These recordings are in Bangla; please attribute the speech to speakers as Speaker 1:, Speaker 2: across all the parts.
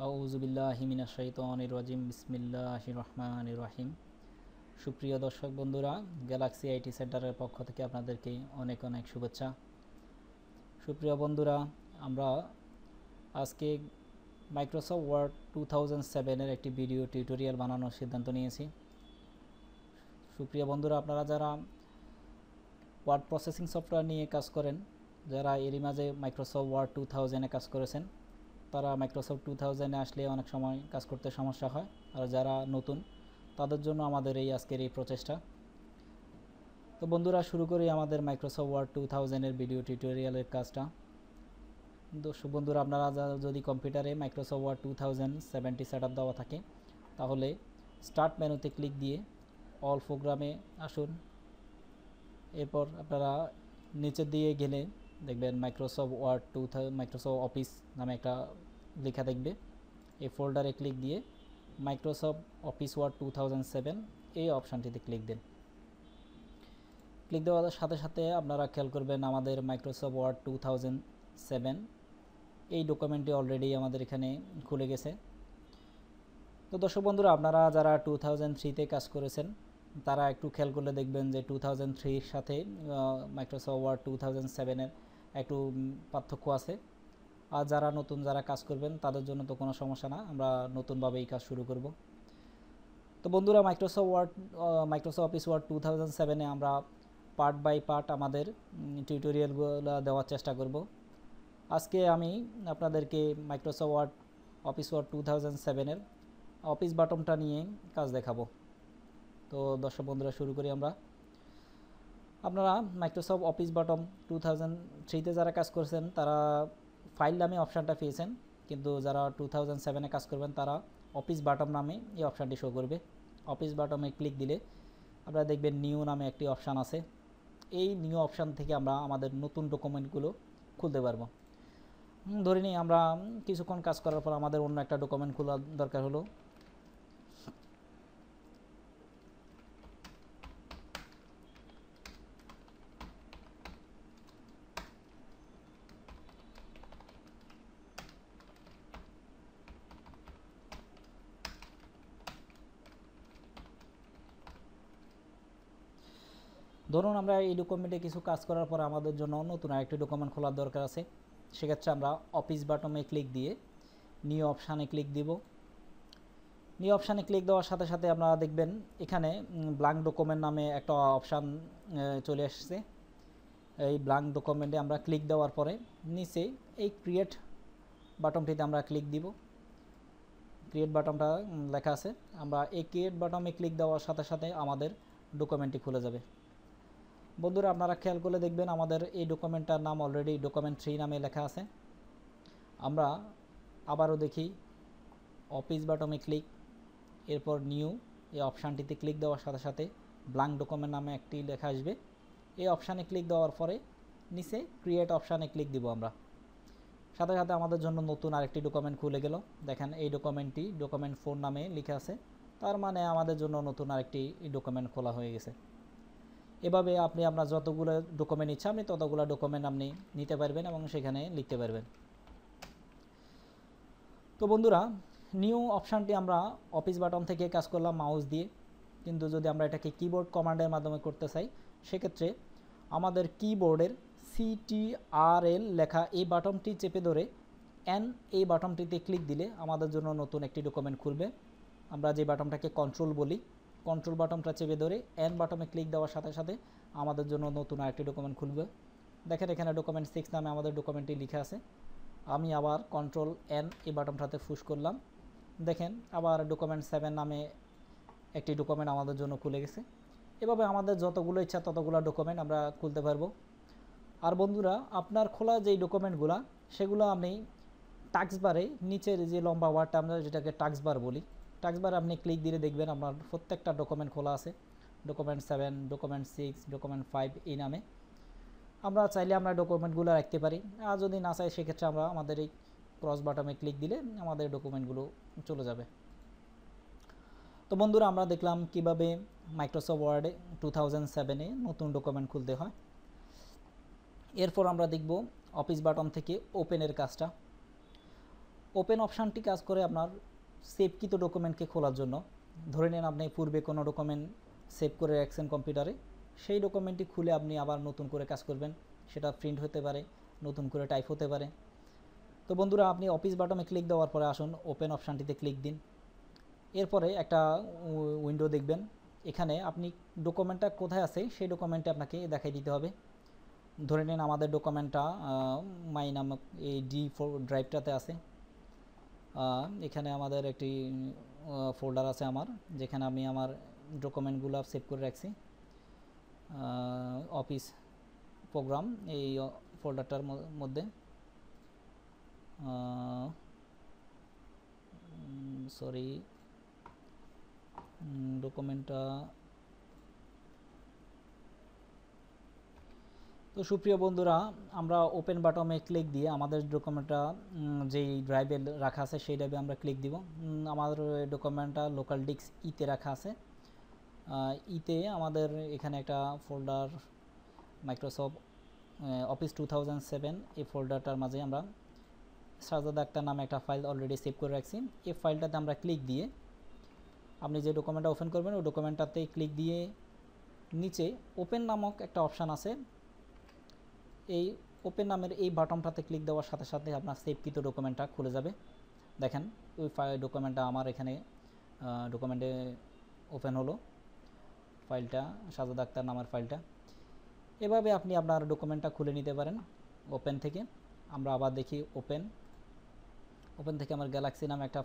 Speaker 1: আউযুবিল্লাহি মিনাশ শাইতানির রাজিম বিসমিল্লাহির রহমানির রহিম। সুপ্রিয় দর্শক বন্ধুরা, গ্যালাক্সি আইটি সেন্টারের পক্ষ থেকে আপনাদেরকে অনেক অনেক শুভেচ্ছা। সুপ্রিয় বন্ধুরা, আমরা আজকে মাইক্রোসফট ওয়ার্ড 2007 এর একটি ভিডিও টিউটোরিয়াল বানানোর সিদ্ধান্ত নিয়েছি। সুপ্রিয় বন্ধুরা, আপনারা যারা ওয়ার্ড প্রসেসিং সফটওয়্যার নিয়ে কাজ করেন, যারা এরই মাঝে মাইক্রোসফট ওয়ার্ড 2000-এ কাজ করেছেন, তারা মাইক্রোসফট 2000-এ আসলে অনেক সময় কাজ করতে সমস্যা হয়। আর যারা নতুন, তাদের জন্য আমাদের আজকের এই প্রচেষ্টা। তো বন্ধুরা, শুরু করি আমাদের মাইক্রোসফট ওয়ার্ড 2000-এর ভিডিও টিউটোরিয়ালের কাজটা। দর্শক বন্ধুরা, আপনারা যদি কম্পিউটারে মাইক্রোসফট ওয়ার্ড 2070 সেট আপ দেওয়া থাকে, তাহলে স্টার্ট মেনুতে ক্লিক দিয়ে অল প্রোগ্রামে আসুন। এরপর আপনারা নিচের দিয়ে গেলে দেখবেন মাইক্রোসফট ওয়ার্ড 2000 মাইক্রোসফট অফিস নামে একটা লেখা দেখবে। এই ফোল্ডারে ক্লিক দিয়ে মাইক্রোসফট অফিস ওয়ার্ড 2007 এই অপশানটিতে ক্লিক দেন। ক্লিক দেওয়ার সাথে সাথে আপনারা খেয়াল করবেন আমাদের মাইক্রোসফট ওয়ার্ড 2007 এই ডকুমেন্টটি অলরেডি আমাদের এখানে খুলে গেছে। তো দর্শক বন্ধুরা, আপনারা যারা 2003-তে কাজ করেছেন, তারা একটু খেয়াল করলে দেখবেন যে 2003-র সাথে মাইক্রোসফট ওয়ার্ড 2007-এর একটু পার্থক্য আছে। আর যারা নতুন যারা কাজ করবেন, তাদের জন্য তো কোনো সমস্যা না, আমরা নতুনভাবে এই কাজ শুরু করব। তো বন্ধুরা, মাইক্রোসফট অফিস ওয়ার্ড 2007-এ আমরা পার্ট বাই পার্ট আমাদের টিউটোরিয়ালগুলো দেওয়ার চেষ্টা করব। আজকে আমি আপনাদেরকে মাইক্রোসফট ওয়ার্ড অফিস ওয়ার্ড 2007-এর অফিস বাটনটা নিয়ে কাজ দেখাবো। তো দর্শক বন্ধুরা, শুরু করি আমরা। আপনারা মাইক্রোসফট অফিস বাটন 2003-তে যারা কাজ করেছেন, তারা ফাইল নামে অপশানটা পেয়েছেন, কিন্তু যারা 2007-এ কাজ করবেন, তারা অফিস বাটন নামে এই অপশানটি শো করবে। অফিস বাটনে ক্লিক দিলে আপনারা দেখবেন নিউ নামে একটি অপশান আছে। এই নিউ অপশান থেকে আমরা আমাদের নতুন ডকুমেন্টগুলো খুলতে পারবো। ধরে নিই আমরা কিছুক্ষণ কাজ করার পর আমাদের অন্য একটা ডকুমেন্ট খোলা দরকার হলো। ধরুন আমরা এই ডকুমেন্টে কিছু কাজ করার পর আমাদের জন্য নতুন আরেকটি ডকুমেন্ট খোলার দরকার আছে। সেক্ষেত্রে আমরা অফিস বাটনে ক্লিক দিয়ে নিউ অপশানে ক্লিক দিব। নিউ অপশানে ক্লিক দেওয়ার সাথে সাথে আপনারা দেখবেন এখানে ব্ল্যাঙ্ক ডকুমেন্ট নামে একটা অপশান চলে আসছে। এই ব্ল্যাঙ্ক ডকুমেন্টে আমরা ক্লিক দেওয়ার পরে নিচে এই ক্রিয়েট বাটনটিতে আমরা ক্লিক দিব। ক্রিয়েট বাটনটা লেখা আছে, আমরা এই ক্রিয়েট বাটনে ক্লিক দেওয়ার সাথে সাথে আমাদের ডকুমেন্টটি খুলে যাবে। বন্ধুরা, আপনারা খেয়াল করলে দেখবেন আমাদের এই ডকুমেন্টটার নাম অলরেডি ডকুমেন্ট 3 নামে লেখা আছে। আমরা আবারও দেখি, অফিস বাটনে ক্লিক, এরপর নিউ এই অপশানটিতে ক্লিক দেওয়ার সাথে সাথে ব্ল্যাঙ্ক ডকুমেন্ট নামে একটি লেখা আসবে। এই অপশানে ক্লিক দেওয়ার পরে নিচে ক্রিয়েট অপশানে ক্লিক দিব আমরা। সাথে সাথে আমাদের জন্য নতুন আরেকটি ডকুমেন্ট খুলে গেল। দেখেন এই ডকুমেন্টটি ডকুমেন্ট 4 নামে লেখা আছে, তার মানে আমাদের জন্য নতুন আরেকটি ডকুমেন্ট খোলা হয়ে গেছে। এভাবে আপনি আপনার যতগুলো ডকুমেন্ট ইচ্ছা আপনি ততগুলো ডকুমেন্ট আপনি নিতে পারবেন এবং সেখানে লিখতে পারবেন। তো বন্ধুরা, নিউ অপশানটি আমরা অফিস বাটন থেকে কাজ করলাম মাউস দিয়ে, কিন্তু যদি আমরা এটাকে কিবোর্ড কমান্ডের মাধ্যমে করতে চাই, সেক্ষেত্রে আমাদের কিবোর্ডের CTRL লেখা এই বাটনটি চেপে ধরে এন এই বাটনটিতে ক্লিক দিলে আমাদের জন্য নতুন একটি ডকুমেন্ট খুলবে। আমরা যে বাটনটাকে কন্ট্রোল বলি, কন্ট্রোল বাটনটা চেপে ধরে এন বাটনে ক্লিক দেওয়ার সাথে সাথে আমাদের জন্য নতুন আরেকটি ডকুমেন্ট খুলবে। দেখেন এখানে ডকুমেন্ট 6 নামে আমাদের ডকুমেন্টটি লেখা আছে। আমি আবার কন্ট্রোল এন এই বাটনটাতে পুশ করলাম। দেখেন আবার ডকুমেন্ট 7 নামে একটি ডকুমেন্ট আমাদের জন্য খুলে গেছে। এভাবে আমাদের যতগুলো ইচ্ছা ততগুলো ডকুমেন্ট আমরা খুলতে পারবো। আর বন্ধুরা, আপনার খোলা যেই ডকুমেন্টগুলো, সেগুলো আপনি টাস্কবারে নিচের যে লম্বা ওয়ার্ডটা আমরা যেটাকে টাস্কবার বলি, টাস্কবারে আপনি ক্লিক দিলে দেখবেন আপনার প্রত্যেকটা ডকুমেন্ট খোলা আছে। ডকুমেন্ট 7, ডকুমেন্ট 6, ডকুমেন্ট 5 এই নামে। আমরা চাইলে আমরা ডকুমেন্টগুলো রাখতে পারি, আর যদি না চাই সেক্ষেত্রে আমরা আমাদের এই ক্রস বাটনে ক্লিক দিলে আমাদের ডকুমেন্টগুলো চলে যাবে। তো বন্ধুরা, আমরা দেখলাম কিভাবে মাইক্রোসফট ওয়ার্ডে 2007-এ নতুন ডকুমেন্ট খুলতে হয়। এরপর আমরা দেখব অফিস বাটন থেকে ওপেনের কাজটা। ওপেন অপশানটি কাজ করে আপনার সেভকৃত ডকুমেন্টকে খোলার জন্য। ধরে নিন আপনি পূর্বে কোনো ডকুমেন্ট সেভ করে রাখছেন কম্পিউটারে, সেই ডকুমেন্টটি খুলে আপনি আবার নতুন করে কাজ করবেন, সেটা প্রিন্ট হতে পারে, নতুন করে টাইপ হতে পারে। তো বন্ধুরা, আপনি অফিস বাটনে ক্লিক দেওয়ার পরে আসুন ওপেন অপশানটিতে ক্লিক দিন। এরপরে একটা উইন্ডো দেখবেন, এখানে আপনি ডকুমেন্টটা কোথায় আছে সেই ডকুমেন্টটা আপনাকে দেখাই দিতে হবে। ধরে নিন আমাদের ডকুমেন্টটা মাই নামক এই D4 ড্রাইভটাতে আছে। এখানে আমাদের একটি ফোল্ডার আছে আমার, যেখানে আমি আমার ডকুমেন্টগুলো সেভ করে রাখছি, অফিস প্রোগ্রাম এই ফোল্ডারটার মধ্যে। সরি, ডকুমেন্টটা তো সুপ্রিয় বন্ধুরা, আমরা ওপেন বাটনে ক্লিক দিয়ে আমাদের ডকুমেন্টটা যেই ড্রাইভে রাখা আছে সেই ড্রাইভে আমরা ক্লিক দিব। আমাদের ডকুমেন্টটা লোকাল ডিস্ক ইতে রাখা আছে। ইতে আমাদের এখানে একটা ফোল্ডার মাইক্রোসফট অফিস 2007 এই ফোল্ডারটার মাঝে আমরা সাজাদ আক্তার নামে একটা ফাইল অলরেডি সেভ করে রাখছি। এই ফাইলটাতে আমরা ক্লিক দিয়ে আপনি যে ডকুমেন্টটা ওপেন করবেন ওই ডকুমেন্টটাতে ক্লিক দিয়ে নিচে ওপেন নামক একটা অপশান আছে, এই ওপেন নামের এই বাটনটাতে ক্লিক দেওয়ার সাথে সাথে আপনার সেভকৃত ডকুমেন্টটা খুলে যাবে। দেখেন ওই ডকুমেন্টটা আমার এখানে ডকুমেন্টে ওপেন হলো, ফাইলটা সাজাদ আক্তার নামের ফাইলটা। এভাবে আপনি আপনার ডকুমেন্টটা খুলে নিতে পারেন ওপেন থেকে। আমরা আবার দেখি ওপেন থেকে আমার গ্যালাক্সি নামে একটা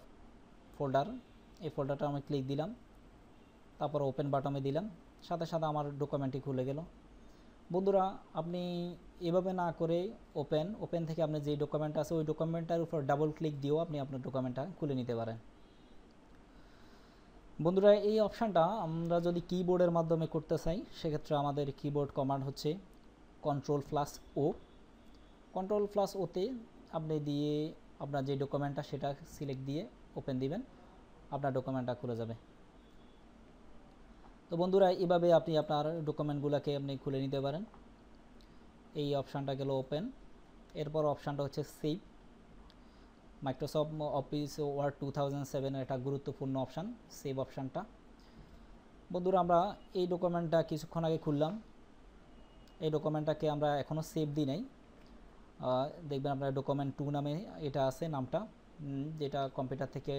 Speaker 1: ফোল্ডার, এই ফোল্ডারটা আমি ক্লিক দিলাম, তারপর ওপেন বাটনে দিলাম, সাথে সাথে আমার ডকুমেন্টটি খুলে গেল। বন্ধুরা, আপনি এভাবে না করে ওপেন থেকে আপনি যে ডকুমেন্ট আছে ওই ডকুমেন্টটার উপর ডাবল ক্লিক দিয়েও আপনি আপনার ডকুমেন্টটা খুলে নিতে পারেন। বন্ধুরা, এই অপশানটা আমরা যদি কিবোর্ডের মাধ্যমে করতে চাই সেক্ষেত্রে আমাদের কিবোর্ড কমান্ড হচ্ছে Ctrl+O। Ctrl+O-তে আপনি দিয়ে আপনার যে ডকুমেন্টটা সেটা সিলেক্ট দিয়ে ওপেন দিবেন, আপনার ডকুমেন্টটা খুলে যাবে। তো বন্ধুরা, এইভাবে আপনি আপনার ডকুমেন্টগুলোকে আপনি খুলে নিতে পারেন। এই অপশানটা গেল ওপেন। এরপর অপশানটা হচ্ছে সেভ। মাইক্রোসফট অফিস ওয়ার্ড 2007 একটা গুরুত্বপূর্ণ অপশান সেভ অপশানটা। বন্ধুরা, আমরা এই ডকুমেন্টটা কিছুক্ষণ আগে খুললাম, এই ডকুমেন্টটাকে আমরা এখনও সেভ দিই নাই। দেখবেন আপনার ডকুমেন্ট 2 নামে এটা আছে নামটা, যেটা কম্পিউটার থেকে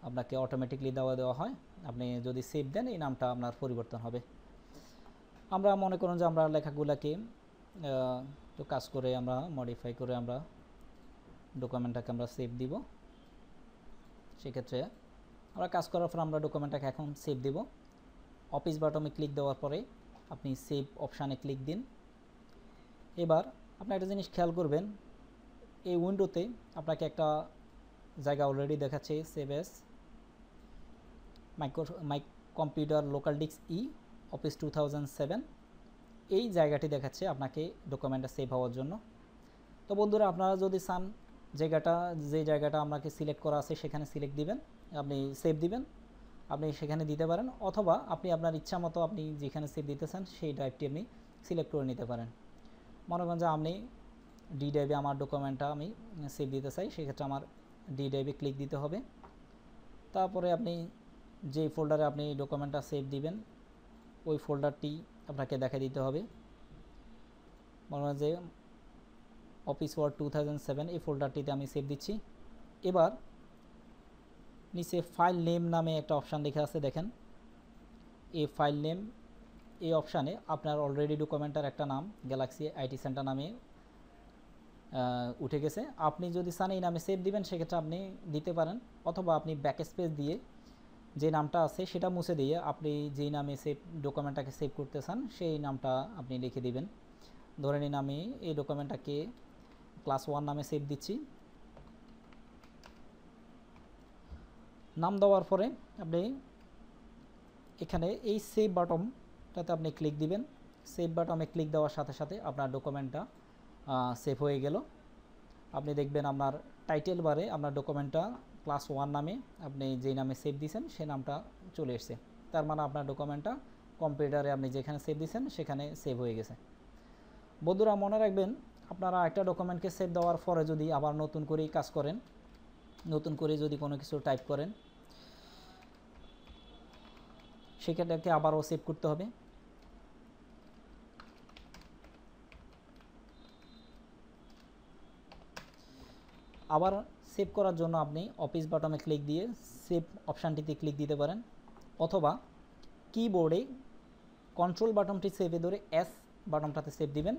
Speaker 1: আপনাকে অটোমেটিকলি দেওয়া হয়। আপনি যদি সেভ দেন এই নামটা আপনার পরিবর্তন হবে। আমরা মনে করুন যে আমরা লেখাগুলোকে একটু কাজ করে আমরা মডিফাই করে আমরা ডকুমেন্টটাকে আমরা সেভ দিব। সেক্ষেত্রে আমরা কাজ করার পর আমরা ডকুমেন্টটাকে এখন সেভ দিব। অফিস বাটনে ক্লিক দেওয়ার পরে আপনি সেভ অপশানে ক্লিক দিন। এবার আপনি একটা জিনিস খেয়াল করবেন, এই উইন্ডোতে আপনাকে একটা জায়গা অলরেডি দেখাচ্ছে save as my computer local disk E office 2007, এই জায়গাটি দেখাচ্ছে আপনাকে ডকুমেন্টটা সেভ হওয়ার জন্য। তো বন্ধুরা, আপনারা যদি চান যে জায়গাটা আপনাকে সিলেক্ট করা আছে সেখানে সিলেক্ট দিবেন, আপনি সেভ দিবেন, আপনি সেখানে দিতে পারেন, অথবা আপনি আপনার ইচ্ছা মতো আপনি যেখানে সেভ দিতে চান সেই ড্রাইভটি আপনি সিলেক্ট করে নিতে পারেন। মনে করেন যে আপনি ডি ড্রাইভে আমার ডকুমেন্টটা আমি সেভ দিতে চাই, সেক্ষেত্রে আমার ডি ড্রাইভে ক্লিক দিতে হবে। তারপরে আপনি যে ফোল্ডারে আপনি ডকুমেন্টটা সেভ দিবেন ওই ফোল্ডারটি আপনাকে দেখা দিতে হবে। মনে হয় যে অফিস ওয়ার্ড 2007 এই ফোল্ডারটিতে আমি সেভ দিচ্ছি। এবার নিচে ফাইল নেম নামে একটা অপশান লেখা আছে, দেখেন এই ফাইল নেম এই অপশানে আপনার অলরেডি ডকুমেন্টার একটা নাম গ্যালাক্সি আইটি সেন্টার নামে উঠে গেছে। আপনি যদি চান এই নামে সেভ দিবেন সেক্ষেত্রে আপনি দিতে পারেন, অথবা আপনি ব্যাক স্পেস দিয়ে যে নামটা আছে সেটা মুছে দিয়ে আপনি যেই নামে ডকুমেন্টটাকে সেভ করতে চান সেই নামটা আপনি লিখে দিবেন। ধরে নিন আমি এই ডকুমেন্টটাকে ক্লাস 1 নামে সেভ দিচ্ছি। নাম দেওয়ার পরে আপনি এখানে এই সেভ বাটনটাতে আপনি ক্লিক দিবেন। সেভ বাটনে ক্লিক দেওয়ার সাথে সাথে আপনার ডকুমেন্টটা সেভ হয়ে গেল। আপনি দেখবেন আপনার টাইটেল বারে আপনার ডকুমেন্টটা ক্লাস 1 নামে আপনি যেই নামে সেভ দিয়েছেন সেই নামটা চলে এসেছে। তার মানে আপনার ডকুমেন্টটা কম্পিউটারে আপনি যেখানে সেভ দিয়েছেন সেখানে সেভ হয়ে গেছে। বন্ধুরা, মনে রাখবেন, আপনারা একটা ডকুমেন্টকে সেভ দেওয়ার পরে যদি আবার নতুন করেই কাজ করেন নতুন করে যদি কোনো কিছু টাইপ করেন সেটাকে আবারও সেভ করতে হবে। আবার সেভ করার জন্য আপনি অফিস বাটনে ক্লিক দিয়ে সেভ অপশানটিতে ক্লিক দিতে পারেন, অথবা কিবোর্ডে কন্ট্রোল বাটনটি সেভে ধরে এস বাটনটাতে সেভ দিবেন,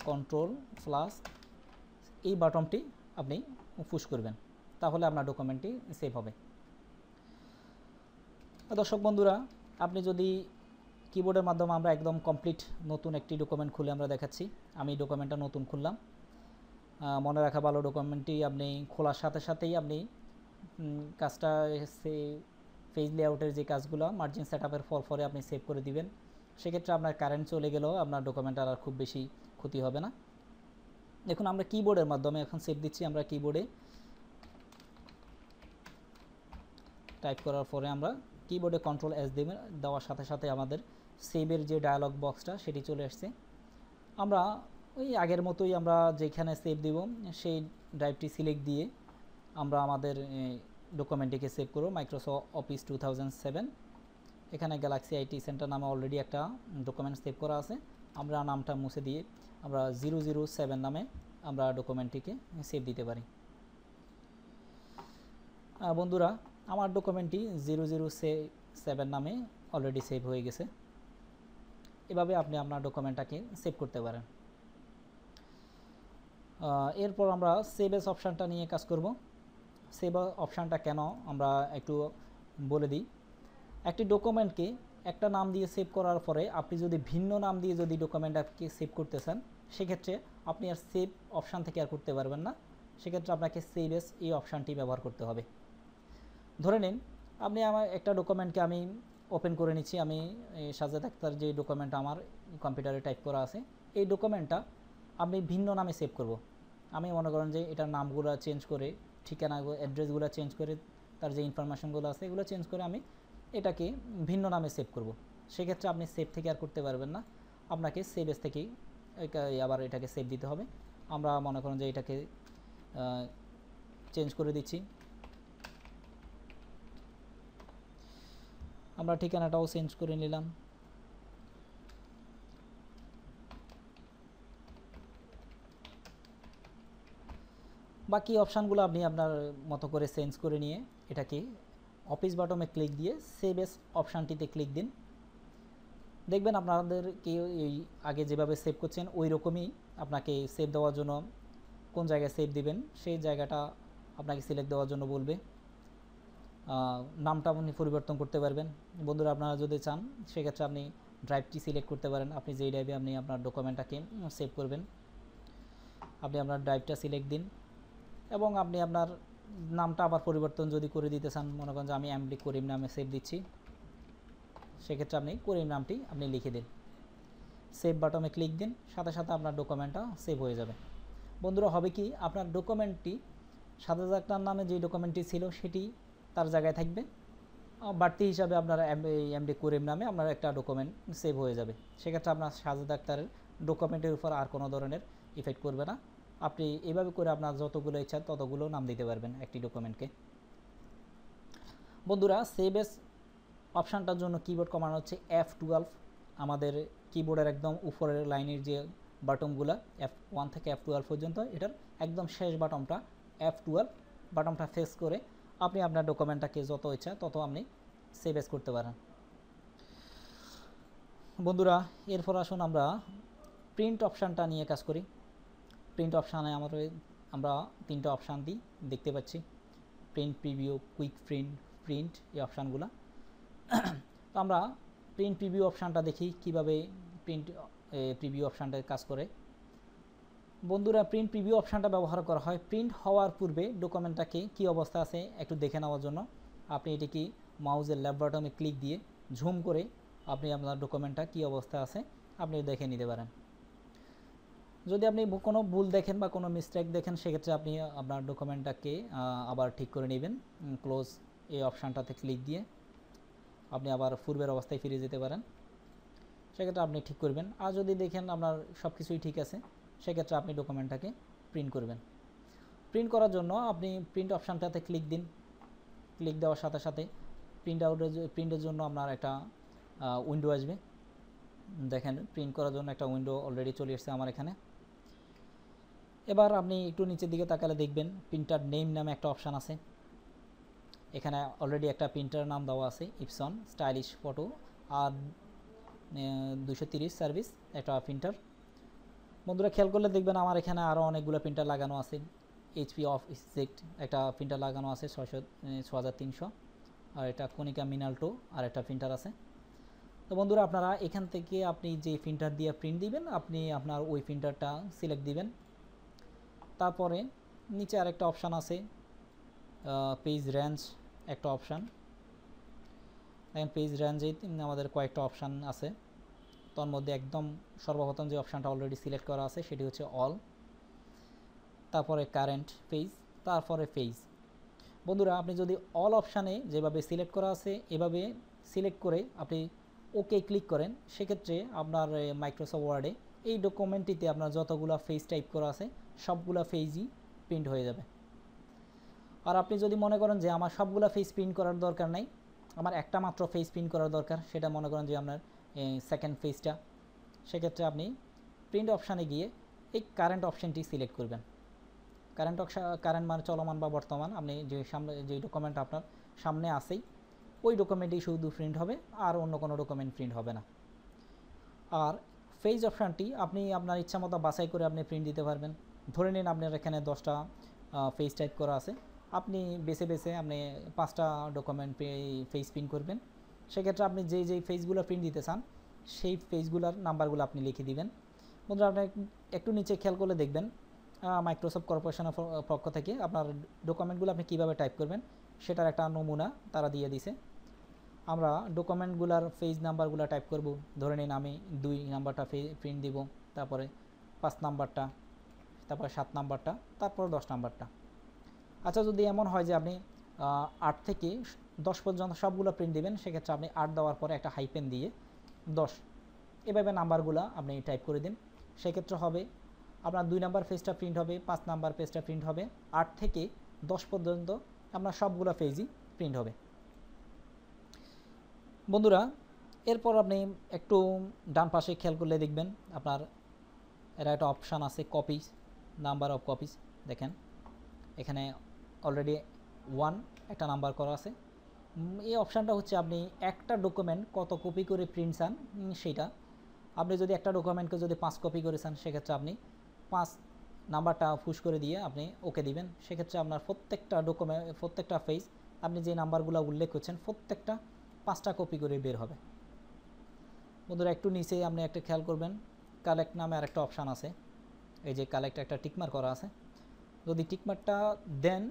Speaker 1: কন্ট্রোল প্লাস এই বাটনটি আপনি পুশ করবেন, তাহলে আপনার ডকুমেন্টটি সেভ হবে। দর্শক বন্ধুরা, আপনি যদি কিবোর্ডের মাধ্যমে আমরা একদম কমপ্লিট নতুন একটি ডকুমেন্ট খুলে আমরা দেখাচ্ছি। আমি ডকুমেন্টটা নতুন খুললাম। মনে রাখা ভালো, ডকুমেন্টটি আপনি খোলার সাথে সাথেই আপনি কাজটা পেজ লেআউটের যে কাজগুলো মার্জিন সেটআপের পরে আপনি সেভ করে দিবেন। সেক্ষেত্রে আপনার কারেন্ট চলে গেলেও আপনার ডকুমেন্ট আর খুব বেশি ক্ষতি হবে না। দেখুন আমরা কিবোর্ডের মাধ্যমে এখন সেভ দিচ্ছি। আমরা কিবোর্ডে টাইপ করার পরে আমরা কিবোর্ডে কন্ট্রোল এস দেওয়ার সাথে সাথে আমাদের সেভের যে ডায়ালগ বক্সটা সেটি চলে আসছে। আমরা ওই আগের মতোই আমরা যেখানে সেভ দেব সেই ড্রাইভটি সিলেক্ট দিয়ে আমরা আমাদের ডকুমেন্টটিকে সেভ করব। মাইক্রোসফট অফিস 2007, এখানে গ্যালাক্সি আইটি সেন্টার নামে অলরেডি একটা ডকুমেন্ট সেভ করা আছে। আমরা নামটা মুছে দিয়ে আমরা 007 নামে আমরা ডকুমেন্টটিকে সেভ দিতে পারি। বন্ধুরা, আমার ডকুমেন্টটি 007 নামে অলরেডি সেভ হয়ে গেছে। এভাবে আপনি আপনার ডকুমেন্টটাকে সেভ করতে পারেন। এরপর আমরা সেভ এস অপশানটা নিয়ে কাজ করব। সেভ অপশানটা কেন আমরা একটু বলে দিই। একটি ডকুমেন্টকে একটা নাম দিয়ে সেভ করার পরে আপনি যদি ভিন্ন নাম দিয়ে যদি ডকুমেন্টটাকে সেভ করতে চান, সেক্ষেত্রে আপনি আর সেভ অপশান থেকে আর করতে পারবেন না। সেক্ষেত্রে আপনাকে সেভ এস এই অপশানটি ব্যবহার করতে হবে। ধরে নিন আপনি আমার একটা ডকুমেন্টকে আমি ওপেন করে নিচ্ছি। আমি সাজ্জাদ আক্তার যে ডকুমেন্টটা আমার কম্পিউটারে টাইপ করা আছে, এই ডকুমেন্টটা আপনি ভিন্ন নামে সেভ করব। আমি মনে করেন যে এটার নামগুলো চেঞ্জ করে, ঠিকানা অ্যাড্রেসগুলো চেঞ্জ করে, তার যে ইনফরমেশনগুলো আছে এগুলো চেঞ্জ করে আমি এটাকে ভিন্ন নামে সেভ করব। সেক্ষেত্রে আপনি সেভ থেকে আর করতে পারবেন না, আপনাকে সেভ এস থেকেই আবার এটাকে সেভ দিতে হবে। আমরা মনে করেন যে এটাকে চেঞ্জ করে দিচ্ছি। আমরা ঠিকানাটাও চেঞ্জ করে নিলাম। বাকি অপশানগুলো আপনি আপনার মতো করে চেঞ্জ করে নিয়ে এটাকে অফিস বাটনে ক্লিক দিয়ে সেভ এস অপশানটিতে ক্লিক দিন। দেখবেন আপনাদেরকে এই আগে যেভাবে সেভ করছেন ওই রকমই আপনাকে সেভ দেওয়ার জন্য কোন জায়গায় সেভ দিবেন সেই জায়গাটা আপনাকে সিলেক্ট দেওয়ার জন্য বলবে। নামটা আপনি পরিবর্তন করতে পারবেন। বন্ধুরা, আপনারা যদি চান সেক্ষেত্রে আপনি ড্রাইভটি সিলেক্ট করতে পারেন। আপনি যেই ড্রাইভে আপনি আপনার ডকুমেন্টটাকে সেভ করবেন, আপনি আপনার ড্রাইভটা সিলেক্ট দিন এবং আপনি আপনার নামটা আবার পরিবর্তন যদি করে দিতে চান, মনে করেন যে আমি এমডি করিম নামে সেভ দিচ্ছি, সেক্ষেত্রে আপনি করিম নামটি আপনি লিখে দিন, সেভ বাটনে ক্লিক দিন, সাথে সাথে আপনার ডকুমেন্টটা সেভ হয়ে যাবে। বন্ধুরা, হবে কি আপনার ডকুমেন্টটি সাজ্জাদ আক্তার নামে যে ডকুমেন্টটি ছিল সেটি তার জায়গায় থাকবে, বাড়তি হিসাবে আপনার এমডি করিম নামে আপনার একটা ডকুমেন্ট সেভ হয়ে যাবে। সেক্ষেত্রে আপনার সাজ্জাদ আক্তারের ডকুমেন্টের উপর আর কোনো ধরনের ইফেক্ট করবে না। আপনি এভাবে করে আপনার যতগুলো ইচ্ছা ততগুলো নাম দিতে পারবেন একটি ডকুমেন্টকে। বন্ধুরা, সেভ এস অপশানটার জন্য কিবোর্ড কমান্ড হচ্ছে F12। আমাদের কিবোর্ডের একদম উপরের লাইনের যে বাটনগুলো F1 থেকে F12 পর্যন্ত, এটার একদম শেষ বাটনটা F12 বাটনটা ফেস করে আপনি আপনার ডকুমেন্টটাকে যত ইচ্ছা তত আপনি সেভ এস করতে পারেন। বন্ধুরা, এরপর আসুন আমরা প্রিন্ট অপশানটা নিয়ে কাজ করি। প্রিন্ট অপশানে আমরা তিনটা অপশান দেখতে পাচ্ছি, প্রিন্ট, প্রিভিউ, কুইক প্রিন্ট এই অপশানগুলো। তো আমরা প্রিন্ট প্রিভিউ অপশানটা দেখি কিভাবে প্রিন্ট প্রিভিউ অপশানটা কাজ করে। বন্ধুরা, প্রিন্ট প্রিভিউ অপশানটা ব্যবহার করা হয় প্রিন্ট হওয়ার পূর্বে ডকুমেন্টটাকে কী অবস্থা আছে একটু দেখে নেওয়ার জন্য। আপনি এটিকে মাউসের লেফট বাটনে ক্লিক দিয়ে ঝুম করে আপনি আপনার ডকুমেন্টটা কী অবস্থা আছে আপনি দেখে নিতে পারেন। যদি আপনি কোনো ভুল দেখেন বা কোনো মিস্টেক দেখেন, সেক্ষেত্রে আপনি আপনার ডকুমেন্টটাকে আবার ঠিক করে নেবেন। ক্লোজ এই অপশানটাতে ক্লিক দিয়ে আপনি আবার পূর্বের অবস্থায় ফিরে যেতে পারেন, সেক্ষেত্রে আপনি ঠিক করবেন। আর যদি দেখেন আপনার সব কিছুই ঠিক আছে, সেক্ষেত্রে আপনি ডকুমেন্টটাকে প্রিন্ট করবেন। প্রিন্ট করার জন্য আপনি প্রিন্ট অপশানটাতে ক্লিক দিন। ক্লিক দেওয়ার সাথে সাথে প্রিন্টের জন্য আপনার একটা উইন্ডো আসবে। দেখেন প্রিন্ট করার জন্য একটা উইন্ডো অলরেডি চলে এসেছে আমার এখানে। এবার আপনি একটু নিচের দিকে তাকালে দেখবেন প্রিন্টার নেম নামে একটা অপশান আছে। এখানে অলরেডি একটা প্রিন্টার নাম দেওয়া আছে, ইপসন স্টাইলিশ ফটো আর 230 সার্ভিস একটা প্রিন্টার। বন্ধুরা খেয়াল করলে দেখবেন আমার এখানে আরও অনেকগুলো প্রিন্টার লাগানো আছে। এইচপি অফসেট একটা প্রিন্টার লাগানো আছে 6300, আর এটা কনিকা মিনাল্টো আর একটা প্রিন্টার আছে। তো বন্ধুরা আপনারা এখান থেকে আপনি যে প্রিন্টার দিয়ে প্রিন্ট দিবেন আপনি আপনার ওই প্রিন্টারটা সিলেক্ট দিবেন। তারপরে নিচে আরেকটা অপশান আছে পেজ রেঞ্জ একটা অপশান। দেখেন পেজ রেঞ্জে আমাদের কয়েকটা অপশান আছে, তার মধ্যে একদম সর্বপ্রথম যে অপশানটা অলরেডি সিলেক্ট করা আছে সেটি হচ্ছে অল, তারপরে কারেন্ট পেজ, তারপরে পেজ। বন্ধুরা আপনি যদি অল অপশানে যেভাবে সিলেক্ট করা আছে এভাবে সিলেক্ট করে আপনি ওকে ক্লিক করেন, সেক্ষেত্রে আপনার মাইক্রোসফট ওয়ার্ডে এই ডকুমেন্টটিতে আপনার যতগুলো পেজ টাইপ করা আছে সবগুলো পেজই প্রিন্ট হয়ে যাবে। আর আপনি যদি মনে করেন যে আমার সবগুলো পেজ প্রিন্ট করার দরকার নাই, আমার একটা মাত্র পেজ প্রিন্ট করার দরকার, সেটা মনে করেন যে আপনার সেকেন্ড পেজটা, সেক্ষেত্রে আপনি প্রিন্ট অপশানে গিয়ে এই কারেন্ট অপশানটি সিলেক্ট করবেন। কারেন্ট মানে চলমান বা বর্তমান, আপনি যে ডকুমেন্ট আপনার সামনে আসেই ওই ডকুমেন্টই শুধু প্রিন্ট হবে আর অন্য কোনো ডকুমেন্ট প্রিন্ট হবে না। আর পেজ অপশানটি আপনি আপনার ইচ্ছা মতো বাছাই করে আপনি প্রিন্ট দিতে পারবেন। ধরে নিন আপনার এখানে 10টা পেজ টাইপ করা আছে, আপনি বেছে বেছে আপনি 5টা ডকুমেন্ট পেজ প্রিন্ট করবেন। সেক্ষেত্রে আপনি যেই পেজগুলো প্রিন্ট দিতে চান সেই পেজগুলোর নাম্বারগুলো আপনি লিখে দিবেন। বন্ধুরা আপনি একটু নিচে খেয়াল করলে দেখবেন মাইক্রোসফট কর্পোরেশনের পক্ষ থেকে আপনার ডকুমেন্টগুলো আপনি কীভাবে টাইপ করবেন সেটার একটা নমুনা তারা দিয়ে দিছে। আমরা ডকুমেন্টগুলোর পেজ নাম্বারগুলো টাইপ করব। ধরে নিন আমি 2 নাম্বারটা প্রিন্ট দিব, তারপরে 5 নাম্বারটা, তারপরে 7 নাম্বারটা, তারপর 10 নাম্বারটা। আচ্ছা যদি এমন হয় যে আপনি 8 থেকে 10 পর্যন্ত সবগুলো প্রিন্ট দিবেন, সেক্ষেত্রে আপনি 8 দেওয়ার পরে একটা হাইপেন দিয়ে 10 এভাবে নাম্বারগুলো আপনি টাইপ করে দিন। সেক্ষেত্রে হবে আপনার 2 নাম্বার পেজটা প্রিন্ট হবে, 5 নাম্বার পেজটা প্রিন্ট হবে, 8 থেকে 10 পর্যন্ত আপনার সবগুলো পেজই প্রিন্ট হবে। বন্ধুরা এরপর আপনি একটু ডান পাশে খেয়াল করলে দেখবেন আপনার এটা একটা অপশান আছে কপিজ, নাম্বার অফ কপিজ। দেখেন এখানে অলরেডি 1 একটা নাম্বার করা আছে। এই অপশানটা হচ্ছে আপনি একটা ডকুমেন্ট কত কপি করে প্রিন্ট চান সেইটা। আপনি যদি একটা ডকুমেন্টকে যদি 5 কপি করে চান সেক্ষেত্রে আপনি 5 নাম্বারটা পুশ করে দিয়ে আপনি ওকে দিবেন। সেক্ষেত্রে আপনার প্রত্যেকটা পেজ আপনি যে নাম্বারগুলো উল্লেখ করছেন প্রত্যেকটা 5টা কপি করে বের হবে। বন্ধুরা একটু নিচে আপনি একটা খেয়াল করবেন কালেক্ট নামে আরেকটা অপশান আছে। এই যে কালেক্ট একটা টিকমার্ক করা আছে, যদি টিকমার্কটা দেন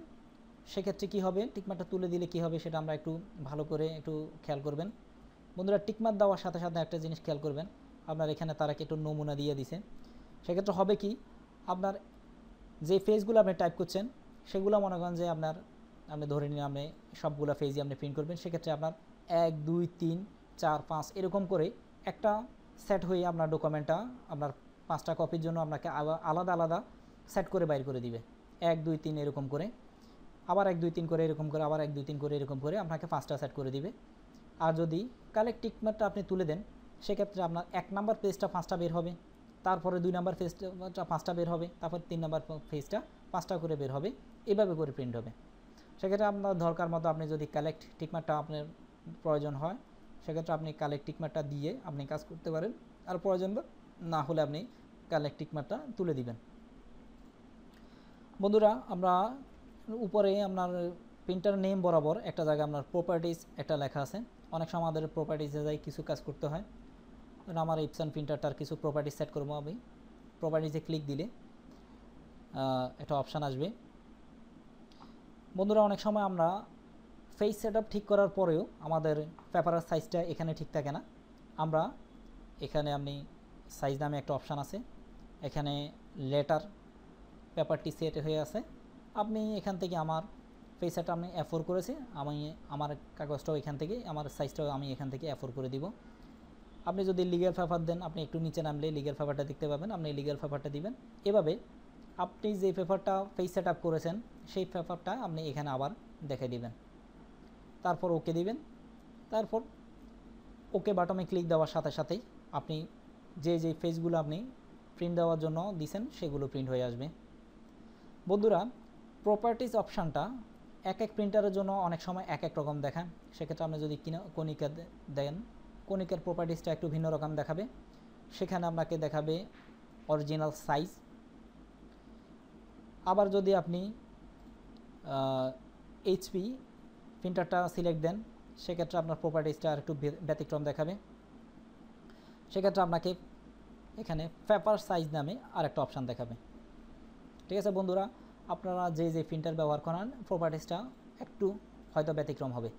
Speaker 1: সেক্ষেত্রে কী হবে, টিকমার্কটা তুলে দিলে কী হবে সেটা আমরা একটু ভালো করে একটু খেয়াল করবেন। বন্ধুরা টিকমার্ক দেওয়ার সাথে সাথে একটা জিনিস খেয়াল করবেন, আপনার এখানে তারা একটু নমুনা দিয়ে দিছে। সেক্ষেত্রে হবে কি, আপনার যে পেজগুলো আপনি টাইপ করছেন সেগুলো মনে করেন যে আপনি ধরে নিন আপনি সবগুলো পেজই আপনি প্রিন্ট করবেন। সেক্ষেত্রে আপনার 1 2 3 4 5 এরকম করে একটা সেট হয়ে আপনার ডকুমেন্টটা আপনার 5টা কপির জন্য আপনাকে আলাদা আলাদা সেট করে বাইর করে দিবে। 1 2 3 এরকম করে, আবার 1 2 3 করে এরকম করে, আবার 1 2 3 করে এরকম করে আপনাকে 5টা সেট করে দিবে। আর যদি কালেক্ট টিকমার্কটা আপনি তুলে দেন সেক্ষেত্রে আপনার 1 নাম্বার পেজটা 5টা বের হবে, তারপরে 2 নাম্বার পেজটা 5টা বের হবে, তারপর 3 নাম্বার পেজটা 5টা করে বের হবে, এভাবে করে প্রিন্ট হবে। সেক্ষেত্রে আপনার দরকার মতো আপনি যদি কালেক্ট টিকমার্কটা আপনার প্রয়োজন হয় সেক্ষেত্রে আপনি কালেক্ট টিকমার্কটা দিয়ে আপনি কাজ করতে পারেন, আর প্রয়োজন না হলে আপনি কালেক্ট টিকমার্কটা তুলে দিবেন। বন্ধুরা আমরা উপরে আপনার প্রিন্টার নেম বরাবর একটা জায়গায় আপনার প্রপার্টিজ একটা লেখা আছে। অনেক সময় আমাদের প্রপার্টিজে যাই কিছু কাজ করতে হয়, আমার ইপসন প্রিন্টারটার কিছু প্রপার্টিজ সেট করবো। আমি প্রপার্টিজে ক্লিক দিলে একটা অপশান আসবে। বন্ধুরা অনেক সময় আমরা পেজ সেটআপ ঠিক করার পরেও আমাদের পেপারের সাইজটা এখানে ঠিক থাকে না। আমরা এখানে আপনি সাইজ নামে একটা অপশান আছে, এখানে লেটার পেপারটি সেট হয়ে আছে। আপনি এখান থেকে আমার পেজ সেটটা আমি A4 করেছি, আমি আমার কাগজটাও এখান থেকে আমার সাইজটাও আমি এখান থেকে A4 করে দিব। আপনি যদি লিগ্যাল পেপার দেন আপনি একটু নিচে নামলে লিগ্যাল পেপারটা দেখতে পাবেন, আপনি লিগ্যাল পেপারটা দিবেন। এভাবে আপনি যে পেপারটা পেজ সেট আপ করেছেন সেই পেপারটা আপনি এখানে আবার দেখে দিবেন, তারপর ওকে দিবেন। তারপর ওকে বাটনে ক্লিক দেওয়ার সাথে সাথেই আপনি যে পেজগুলো আপনি প্রিন্ট দেওয়ার জন্য দিছেন সেগুলো প্রিন্ট হয়ে আসবে। বন্ধুরা, প্রপার্টিজ অপশানটা এক এক প্রিন্টারের জন্য অনেক সময় এক এক রকম দেখায়। সেক্ষেত্রে আপনি যদি কণিকা দেন, কণিকার প্রপার্টিজটা একটু ভিন্ন রকম দেখাবে। সেখানে আপনাকে দেখাবে অরিজিনাল সাইজ। আবার যদি আপনি এইচপি প্রিন্টারটা সিলেক্ট দেন, সেক্ষেত্রে আপনার প্রপার্টিজটা আর একটু ব্যতিক্রম দেখাবে। সেক্ষেত্রে আপনাকে এখানে পেপার সাইজ নামে আরেকটা অপশান দেখাবে। ঠিক আছে বন্ধুরা, আপনারা যে প্রিন্টার ব্যবহার করেন প্রপার্টিজটা একটু হয়তো ব্যতিক্রম হবে।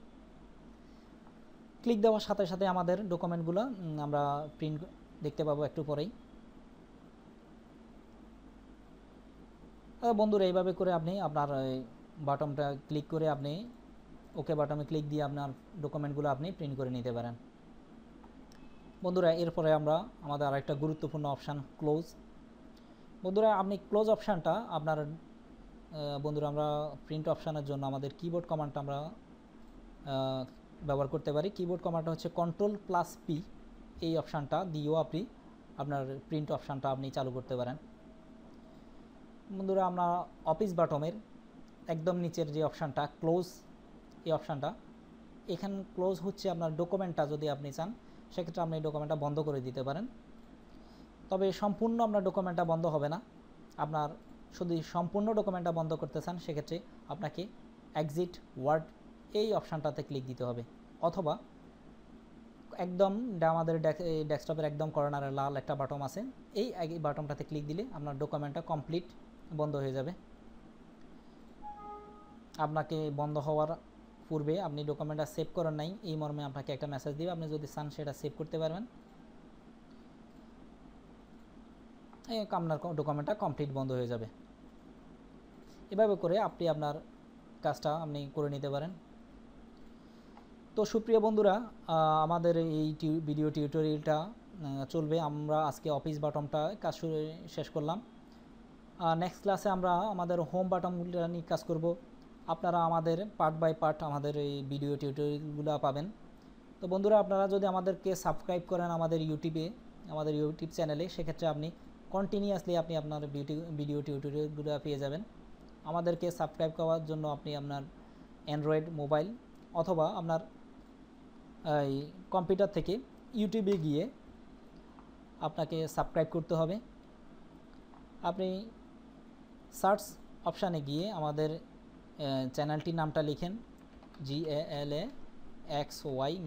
Speaker 1: ক্লিক দেওয়ার সাথে সাথে আমাদের ডকুমেন্টগুলো আমরা প্রিন্ট দেখতে পাবো একটু পরেই। বন্ধুরা, এইভাবে করে আপনি আপনার বাটনটা ক্লিক করে আপনি ওকে বাটনে ক্লিক দিয়ে আপনার ডকুমেন্টগুলো আপনি প্রিন্ট করে নিতে পারেন। বন্ধুরা, এরপরে আমরা আমাদের আরেকটা গুরুত্বপূর্ণ অপশান ক্লোজ। বন্ধুরা, আপনি ক্লোজ অপশানটা আপনার বন্ধুরা আমরা প্রিন্ট অপশানের জন্য আমাদের কিবোর্ড কমান্ডটা আমরা ব্যবহার করতে পারি। কিবোর্ড কমান্ডটা হচ্ছে Ctrl+P। এই অপশানটা দিয়েও আপনি আপনার প্রিন্ট অপশানটা আপনি চালু করতে পারেন। বন্ধুরা, আমরা অফিস বাটনের একদম নিচের যে অপশানটা ক্লোজ, এই অপশানটা এখানে ক্লোজ হচ্ছে আপনার ডকুমেন্টটা যদি আপনি চান সেক্ষেত্রে আপনি ডকুমেন্টটা বন্ধ করে দিতে পারেন। তবে সম্পূর্ণ আপনার ডকুমেন্টটা বন্ধ হবে না। আপনার যদি সম্পূর্ণ ডকুমেন্টটা বন্ধ করতে চান সেক্ষেত্রে আপনাকে এক্সিট ওয়ার্ড এই অপশানটাতে ক্লিক দিতে হবে, অথবা একদম আমাদের ডেস্কটপের একদম কর্নারে লাল একটা বাটন আছে, এই বাটনটাতে ক্লিক দিলে আপনার ডকুমেন্টটা কমপ্লিট বন্ধ হয়ে যাবে। আপনাকে বন্ধ হওয়ার পূর্বে আপনি ডকুমেন্টটা সেভ করেন নাই এই মর্মে আপনাকে একটা মেসেজ দিবে। আপনি যদি চান সেটা সেভ করতে পারবেন। আপনার ডকুমেন্টটা কমপ্লিট বন্ধ হয়ে যাবে। এভাবে করে আপনি আপনার কাজটা আপনি করে নিতে পারেন। তো সুপ্রিয় বন্ধুরা, আমাদের এই ভিডিও টিউটোরিয়ালটা চলবে। আমরা আজকে অফিস বাটনটা কাজ শেষ করলাম। নেক্সট ক্লাসে আমরা আমাদের হোম বাটনগুলো নিয়ে কাজ করব। আপনারা আমাদের পার্ট বাই পার্ট আমাদের এই ভিডিও টিউটোরিয়ালগুলো পাবেন। তো বন্ধুরা, আপনারা যদি আমাদেরকে সাবস্ক্রাইব করেন আমাদের ইউটিউব চ্যানেলে, সেক্ষেত্রে আপনি কন্টিনিউয়াসলি আপনি আপনার ভিডিও টিউটোরিয়ালগুলো পেয়ে যাবেন। আমাদেরকে সাবস্ক্রাইব করার জন্য আপনি আপনার অ্যান্ড্রয়েড মোবাইল অথবা আপনার এই কম্পিউটার থেকে ইউটিউবে গিয়ে আপনাকে সাবস্ক্রাইব করতে হবে। আপনি সার্চ অপশানে গিয়ে আমাদের চ্যানেলটির নামটা লিখেন GALAXY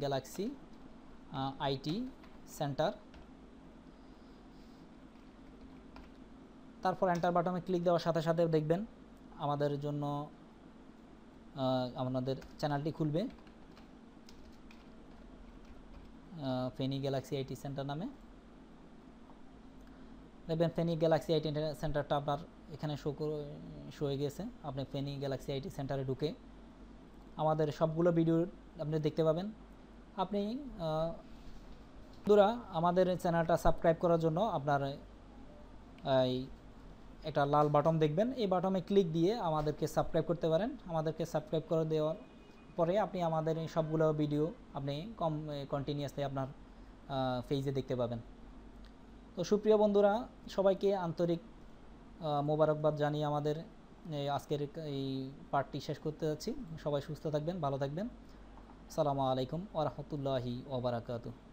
Speaker 1: গ্যালাক্সি আইটি সেন্টার। তারপর এন্টার বাটনে ক্লিক দেওয়ার সাথে সাথে দেখবেন আমাদের জন্য আপনাদের চ্যানেলটি খুলবে ফেনী গ্যালাক্সি আইটি সেন্টার নামে। দেখবেন ফেনী গ্যালাক্সি আইটি সেন্টারটা আপনার এখানে শো হয়ে গেছে। আপনি ফেনী গ্যালাক্সি আইটি সেন্টারে ঢুকে আমাদের সবগুলো ভিডিও আপনি দেখতে পাবেন। আপনি বন্ধুরা, আমাদের চ্যানেলটা সাবস্ক্রাইব করার জন্য আপনার এই একটা লাল বাটন দেখবেন, এই বাটনে ক্লিক দিয়ে আমাদেরকে সাবস্ক্রাইব করতে পারেন। আমাদেরকে সাবস্ক্রাইব করে দেওয়ার পরে আপনি আমাদের এই সবগুলো ভিডিও আপনি কন্টিনিউয়াসলি আপনার পেজে দেখতে পাবেন। তো সুপ্রিয় বন্ধুরা, সবাইকে আন্তরিক মোবারকবাদ জানিয়ে আমাদের আজকের এই পার্টটি শেষ করতে যাচ্ছি। সবাই সুস্থ থাকবেন, ভালো থাকবেন। আসসালামু আলাইকুম ওয়া রাহমাতুল্লাহি ওয়া বারাকাতুহু।